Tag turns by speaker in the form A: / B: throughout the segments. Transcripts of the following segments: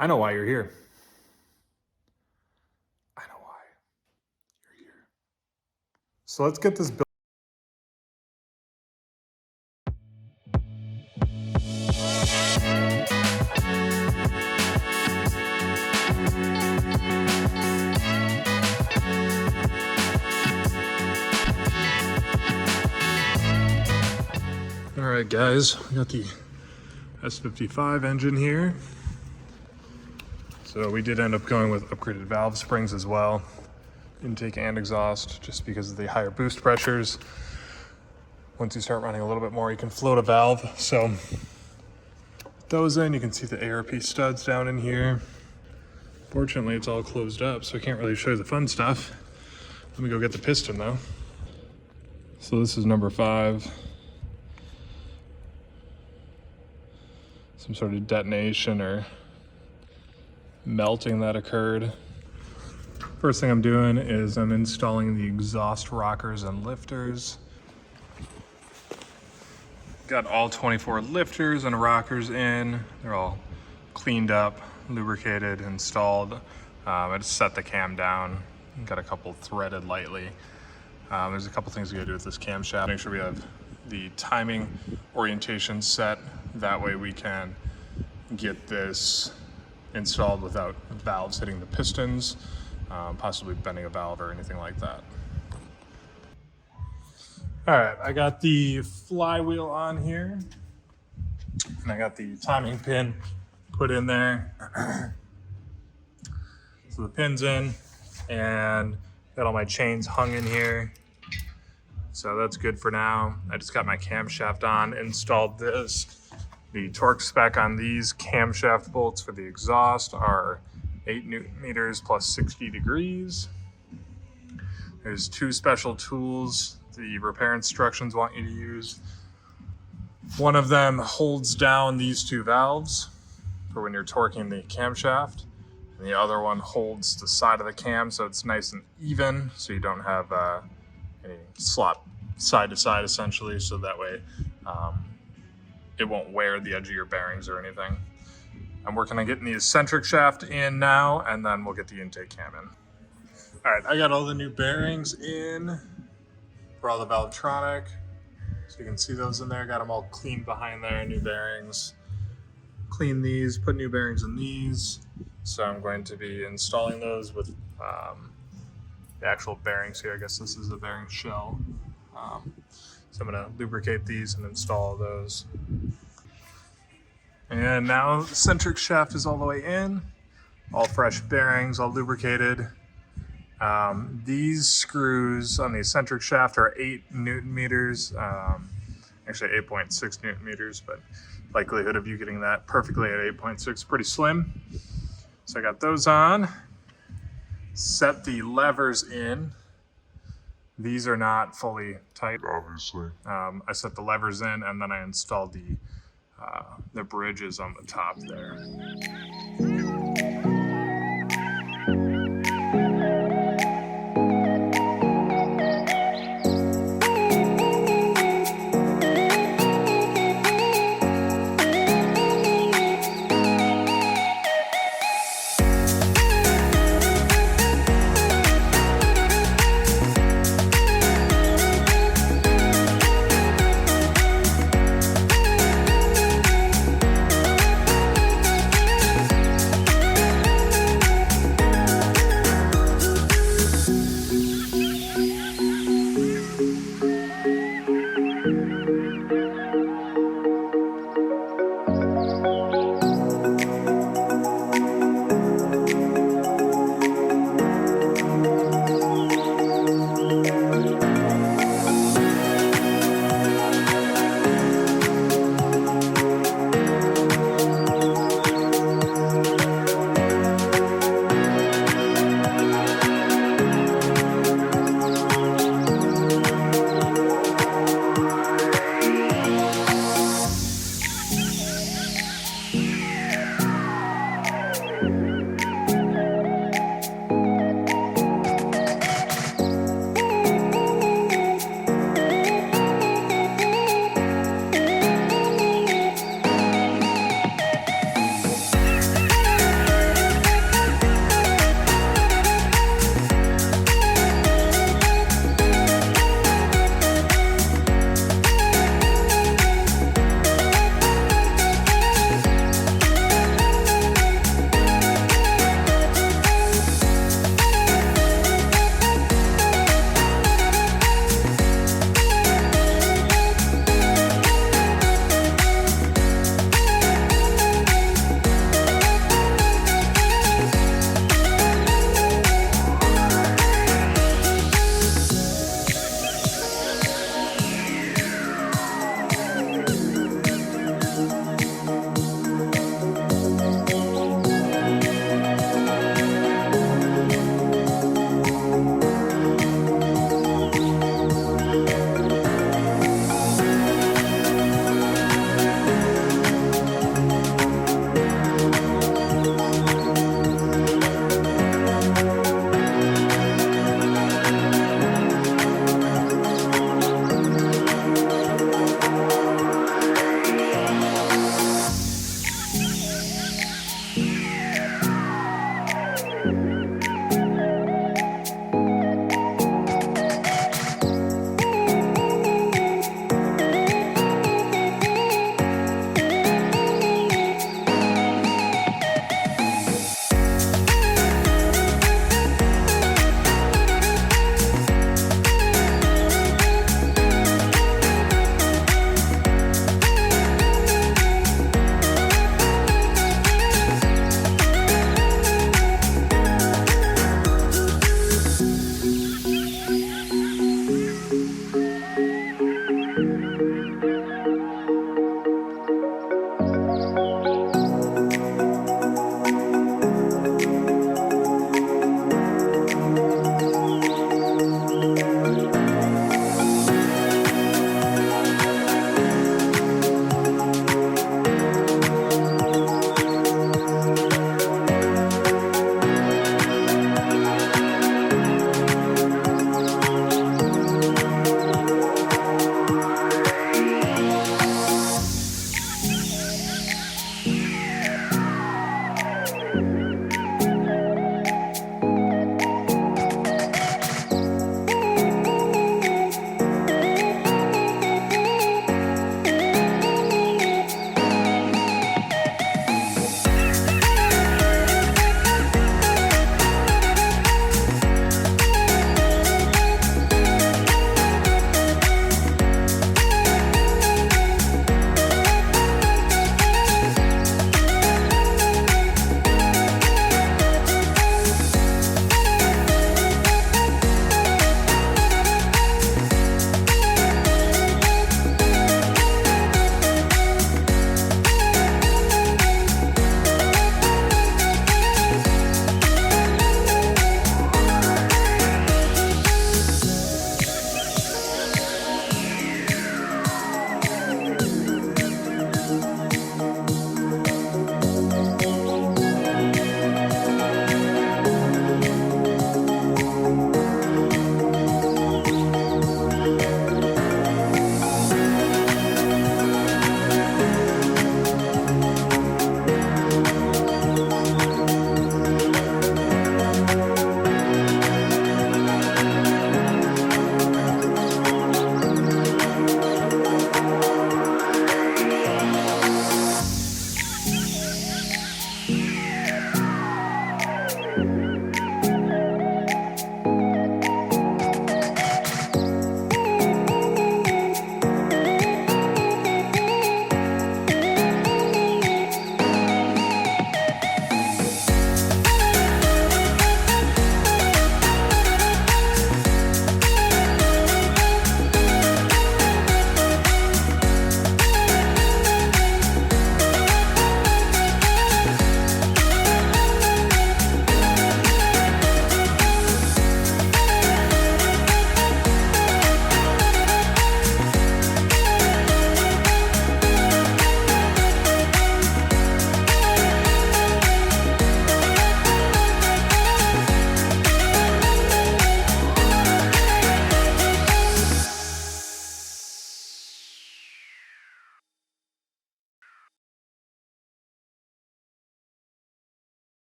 A: I know why you're here. I know why you're here. So let's get this built. All right, guys, we got the S55 engine here. So we did end up going with upgraded valve springs as well, intake and exhaust, just because of the higher boost pressures. Once you start running a little bit more, you can float a valve. So with those in, you can see the ARP studs down in here. Fortunately, it's all closed up, so I can't really show you the fun stuff. Let me go get the piston though. So this is number 5. Some sort of detonation or melting that occurred. First thing I'm doing is I'm installing the exhaust rockers and lifters. Got all 24 lifters and rockers in. They're all cleaned up, lubricated, installed. I just set the cam down. Got a couple threaded lightly. There's a couple things we gotta do with this camshaft. Make sure we have the timing orientation set. That way we can get this installed without valves hitting the pistons, possibly bending a valve or anything like that. All right, I got the flywheel on here, and I got the timing pin put in there. So the pin's in, and got all my chains hung in here. So that's good for now. I just got my camshaft on, installed this. The torque spec on these camshaft bolts for the exhaust are 8 Newton meters plus 60 degrees. There's 2 special tools the repair instructions want you to use. One of them holds down these 2 valves for when you're torquing the camshaft, and the other one holds the side of the cam so it's nice and even, so you don't have any slop side to side essentially, so that way it won't wear the edge of your bearings or anything. I'm working on getting the eccentric shaft in now, and then we'll get the intake cam in. All right, I got all the new bearings in for all the Valvetronic. So you can see those in there. Got them all cleaned behind there, new bearings. Clean these, put new bearings in these. So I'm going to be installing those with the actual bearings here. I guess this is a bearing shell. So I'm gonna lubricate these and install those. And now the eccentric shaft is all the way in. All fresh bearings, all lubricated. These screws on the eccentric shaft are 8 Newton meters. Actually 8.6 Newton meters, but likelihood of you getting that perfectly at 8.6 pretty slim. So I got those on. Set the levers in. These are not fully tight, obviously. I set the levers in, and then I installed the bridges on the top there.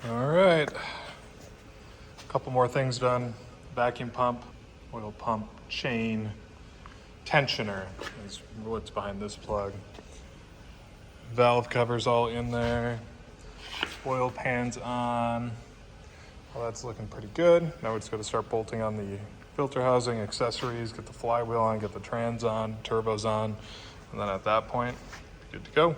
A: All right, a couple more things done. Vacuum pump, oil pump, chain, tensioner is what's behind this plug. Valve covers all in there. Oil pans on. Well, that's looking pretty good. Now we're just going to start bolting on the filter housing, accessories, get the flywheel on, get the trans on, turbos on, and then at that point, good to go.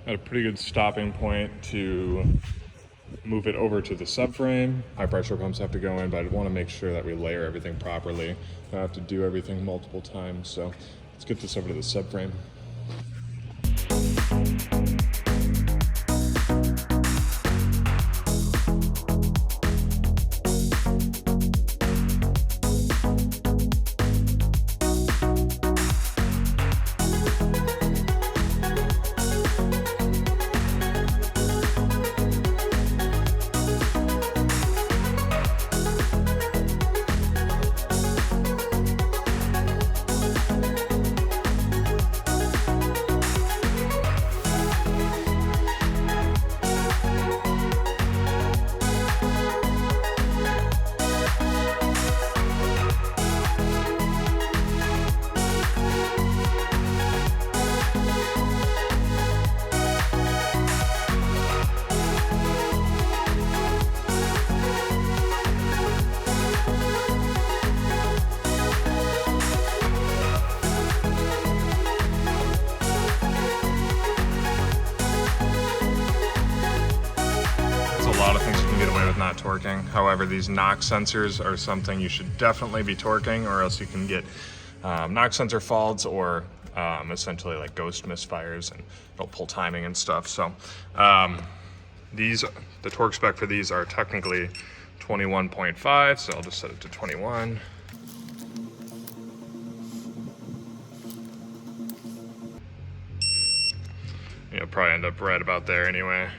A: At a pretty good stopping point to move it over to the subframe. High pressure pumps have to go in, but I want to make sure that we layer everything properly. I have to do everything multiple times, so let's get this over to the subframe. with not torquing. However, these knock sensors are something you should definitely be torquing, or else you can get knock sensor faults or essentially like ghost misfires, and it'll pull timing and stuff. So the torque spec for these are technically 21.5, so I'll just set it to 21. You'll probably end up right about there anyway.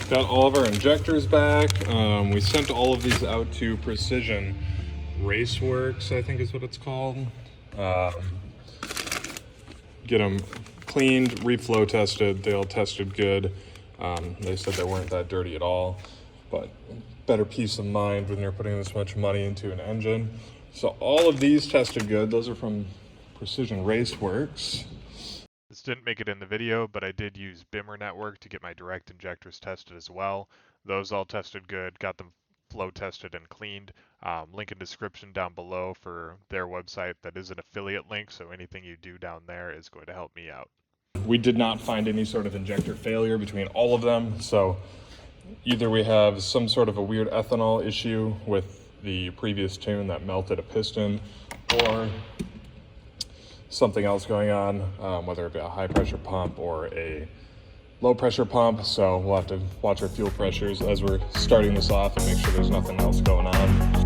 A: Got all of our injectors back. We sent all of these out to Precision Raceworks, I think is what it's called. Get them cleaned, reflow tested. They all tested good. They said they weren't that dirty at all, but better peace of mind when you're putting this much money into an engine. So all of these tested good. Those are from Precision Raceworks. This didn't make it in the video, but I did use Bimmer Network to get my direct injectors tested as well. Those all tested good, got them flow tested and cleaned. Link in description down below for their website. That is an affiliate link, so anything you do down there is going to help me out. We did not find any sort of injector failure between all of them, so either we have some sort of a weird ethanol issue with the previous tune that melted a piston, or something else going on, whether it be a high pressure pump or a low pressure pump. So we'll have to watch our fuel pressures as we're starting this off and make sure there's nothing else going on.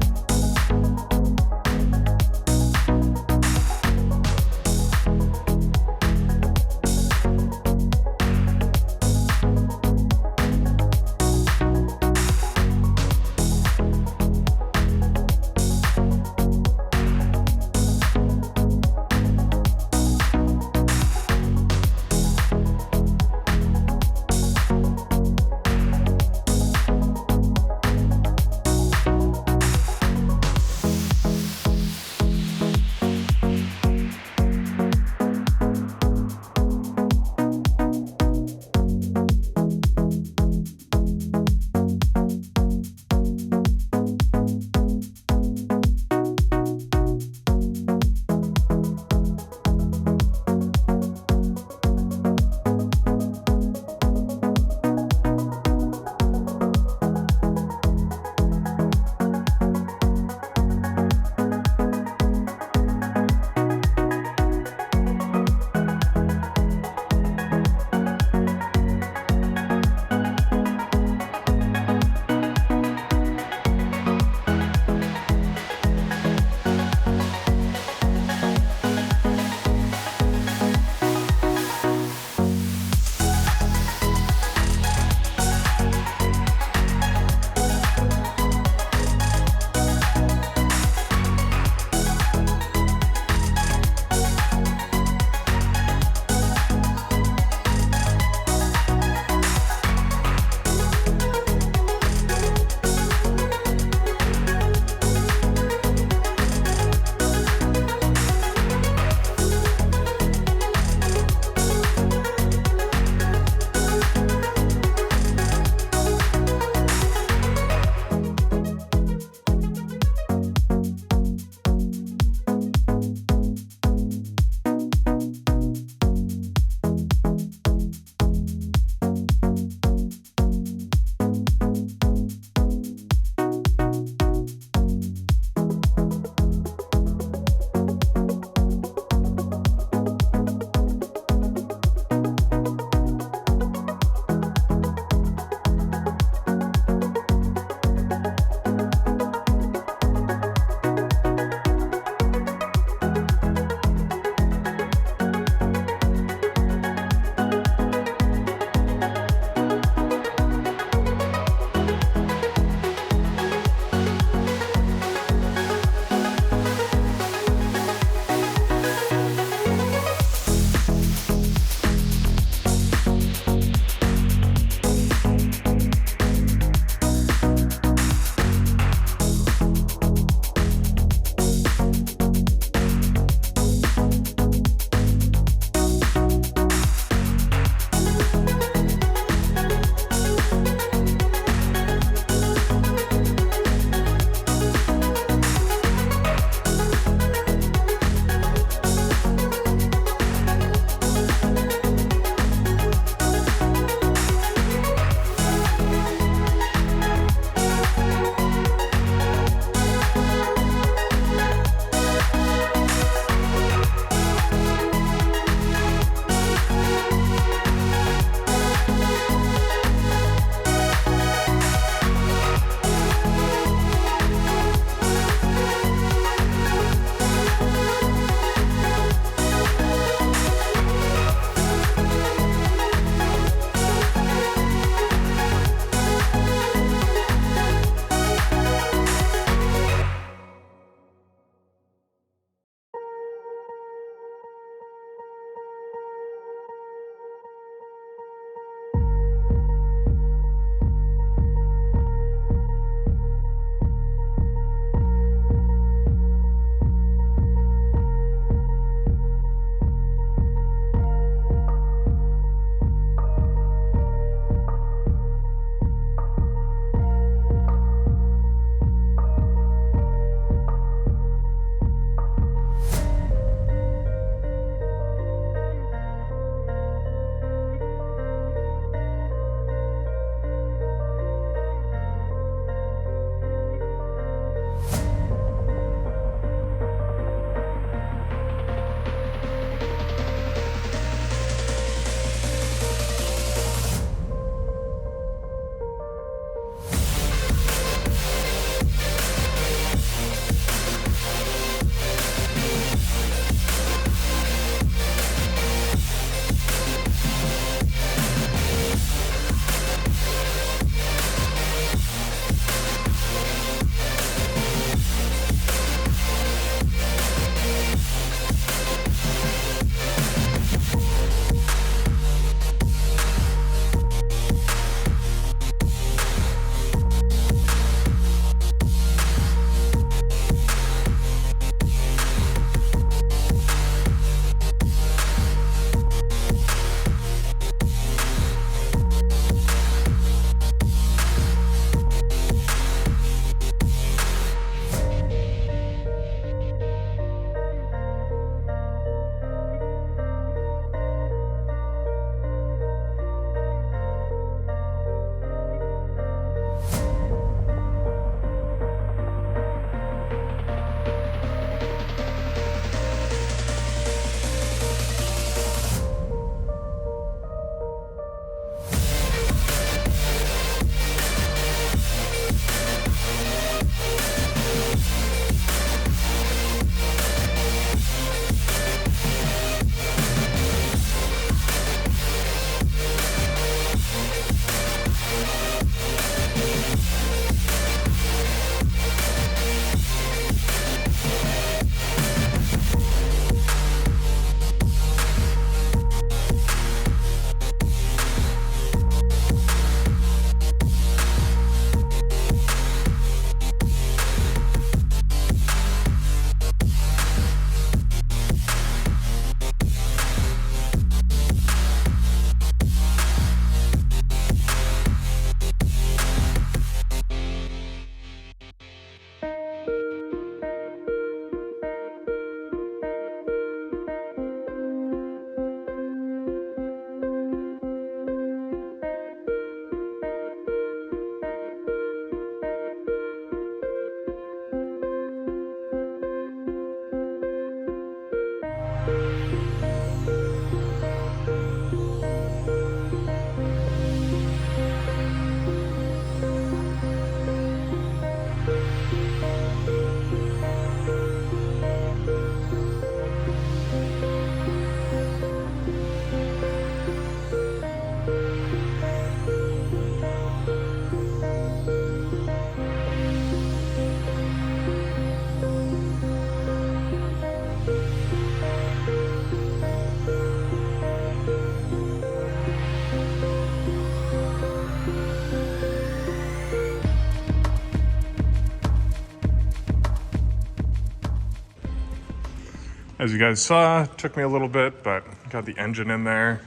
A: As you guys saw, it took me a little bit, but got the engine in there.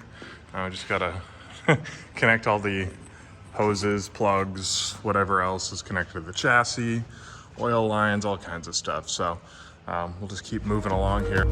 A: I just gotta connect all the hoses, plugs, whatever else is connected to the chassis, oil lines, all kinds of stuff. So we'll just keep moving along here.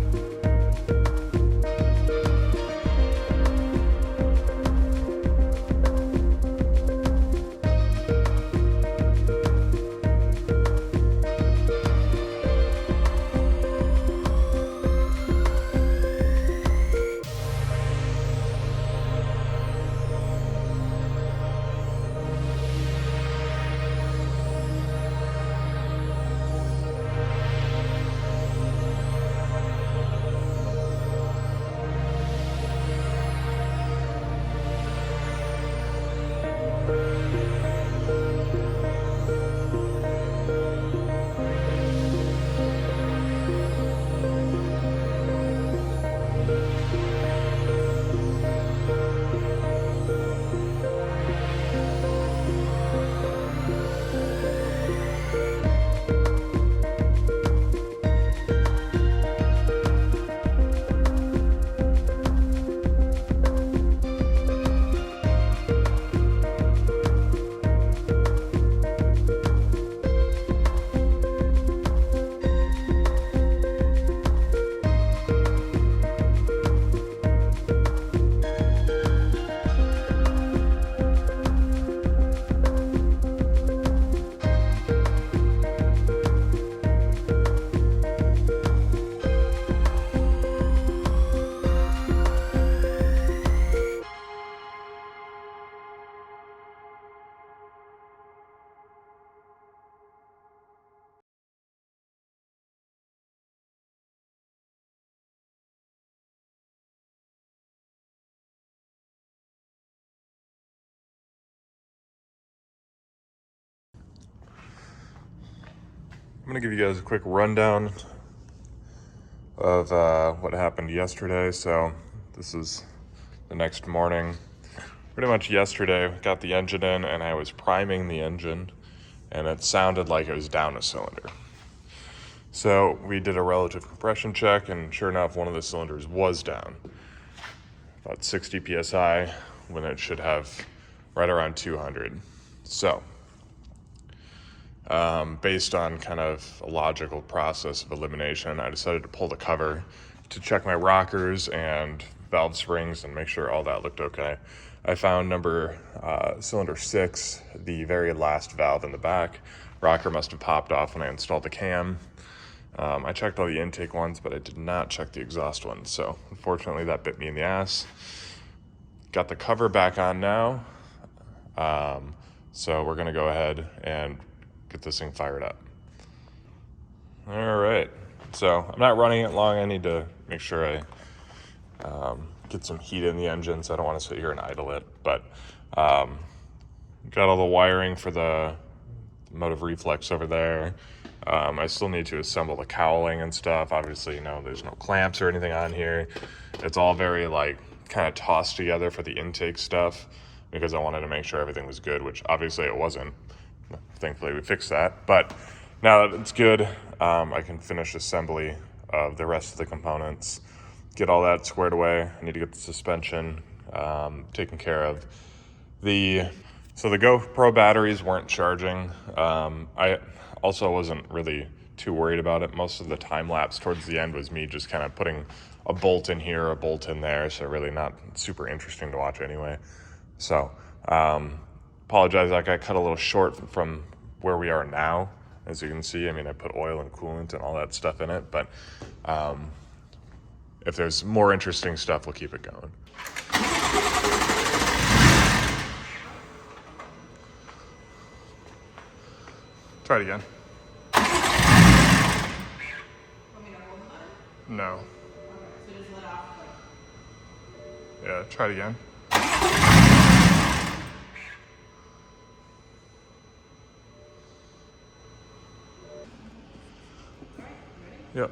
A: I'm gonna give you guys a quick rundown of what happened yesterday. So this is the next morning. Pretty much yesterday, I got the engine in and I was priming the engine and it sounded like it was down a cylinder. So we did a relative compression check and sure enough, one of the cylinders was down. About 60 PSI when it should have right around 200. So based on kind of a logical process of elimination, I decided to pull the cover to check my rockers and valve springs and make sure all that looked okay. I found cylinder 6, the very last valve in the back. Rocker must have popped off when I installed the cam. I checked all the intake ones, but I did not check the exhaust ones. So unfortunately that bit me in the ass. Got the cover back on now. So we're gonna go ahead and get this thing fired up. All right, so I'm not running it long. I need to make sure I get some heat in the engine, so I don't want to sit here and idle it. But got all the wiring for the motive reflex over there. I still need to assemble the cowling and stuff. Obviously, there's no clamps or anything on here. It's all very kind of tossed together for the intake stuff because I wanted to make sure everything was good, which obviously it wasn't. Thankfully we fixed that, but now that it's good, I can finish assembly of the rest of the components, get all that squared away. I need to get the suspension taken care of. So the GoPro batteries weren't charging. I also wasn't really too worried about it. Most of the time lapse towards the end was me just kind of putting a bolt in here, a bolt in there, so really not super interesting to watch anyway. So apologize, I got cut a little short from where we are now. As you can see, I put oil and coolant and all that stuff in it, but if there's more interesting stuff, we'll keep it going. Try it again. No. Yeah, try it again. Yep.